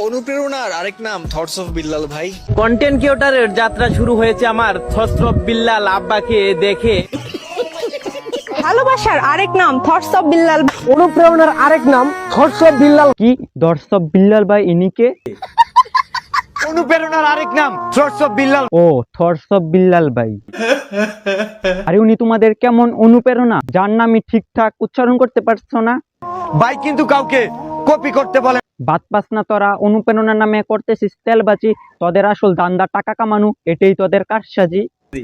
অনুপ্রেরণার আরেক নাম থটস অফ বিল্লাল ভাই। কন্টেন্ট ক্রিয়েটরের যাত্রা শুরু হয়েছে আমার থটস অফ বিল্লাল আব্বাকে দেখে। ভালোবাসার আরেক নাম থটস অফ বিল্লাল। অনুপ্রেরণার আরেক নাম থটস অফ বিল্লাল। কি থটস অফ বিল্লাল ভাই ইনিকে? অনুপ্রেরণার আরেক নাম থটস অফ বিল্লাল। ও থটস অফ বিল্লাল ভাই। আরে উনি তোমাদের কেমন অনুপ্রেরণা যার নামই ঠিকঠাক উচ্চারণ করতে পারছো না? ভাই কিন্তু কাউকে কপি করতে বলে। বাত পাস না তোরা অনুপ্রেরণার নামে করতেছিস তেলবাজি। তোদের আসল দান্দা টাকা কামানো, এটাই তোদের কারসাজি।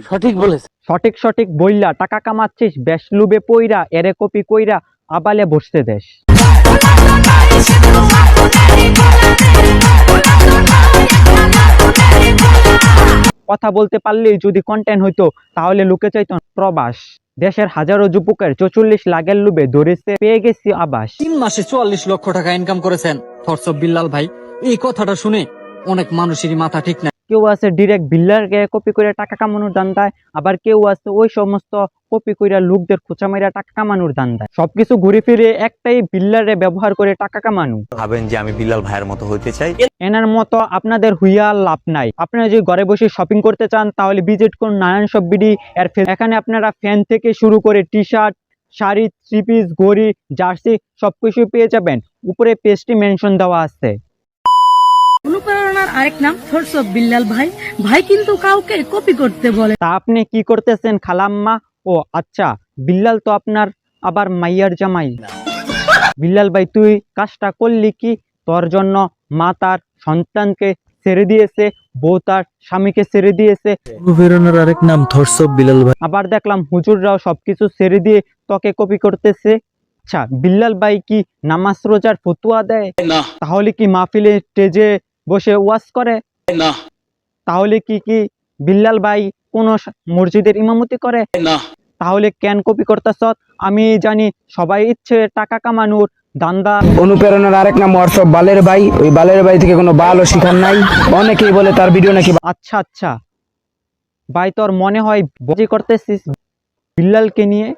সঠিক বলেছে। সঠিক সঠিক বইলা টাকা কামাচ্ছিস, বেশ লুবে পইরা এরে কপি কইরা আবালে বসতে দেশ। কথা বলতে পারলেই যদি কন্টেন্ট হইতো তাহলে লোকে চাইতো প্রবাস। দেশের হাজারো যুবকের 44 লাখের লোভে ধরেছে পেয়ে গেছি আবাস। 3 মাসে 44 লক্ষ টাকা ইনকাম করেছেন থটস অফ বিল্লাল ভাই। এই কথাটা শুনে অনেক মানুষেরই মাথা ঠিক না। কেউ আছে ডিরেক্ট বিল্লারকে কপি করে টাকা কামানোর ধান্দায়, আবার কেউ আছে ওই সমস্ত কপি কইরা লোকদের খোঁচা মাইরা টাকা কামানোর ধান্দায়। সবকিছু ঘুরে ফিরে একটাই, বিল্লারে ব্যবহার করে টাকা কামানো। ভাবেন যে আমি বিল্লাল ভাইয়ের মতো হইতে চাই। এনার মতো আপনাদের হুইয়া লাভ নাই। আপনারা যদি ঘরে বসে শপিং করতে চান তাহলে ভিজিট করুন নারায়ণ শপ বিডি। এখানে আপনারা ফ্যান থেকে শুরু করে T shirt, sari, three piece, ঘড়ি, জার্সি সবকিছু পেয়ে যাবেন। উপরে পেজটি মেনশন দেওয়া আছে। অনুপ্রেরণার আরেক নাম থটস অফ বিল্লাল ভাই। ভাই কিন্তু কাউকে কপি করতে বলে। তা আপনি কি করতেছেন খালাম্মা? ও আচ্ছা, বিল্লাল তো আপনার আবার মাইয়ার জামাই। বিল্লাল ভাই তুই কাজটা করলি কি? তোর জন্য মা তার সন্তানকে ছেড়ে দিয়েছে, বউ তার স্বামীকে ছেড়ে দিয়েছে। অনুপ্রেরণার আরেক নাম থটস অফ বিল্লাল ভাই। আবার দেখলাম হুজুররাও সবকিছু ছেড়ে দিয়ে তোকে কপি করতেছে। আচ্ছা, বিল্লাল ভাই কি নামাজ রোজার ফতুয়া দেয়? না। তাহলে কি মাহফিলে স্টেজে বসে ওয়াজ করে? না। তাহলে কি বিল্লাল ভাই কোন মসজিদের ইমামতি করে? না। তাহলে কেন কপি করতেছ? আমি জানি সবাই ইচ্ছে টাকা কামানোর দান্দা। অনুপ্রেরণার আরেক নাম হোয়াটসঅ্যাপ বালের ভাই। ওই বালের ভাই থেকে কোনো বালও শিখার নাই। অনেকেই বলে তার ভিডিও নাকি। আচ্ছা আচ্ছা ভাই, তোর মনে হয় বজি করতেছিস বিল্লালকে নিয়ে?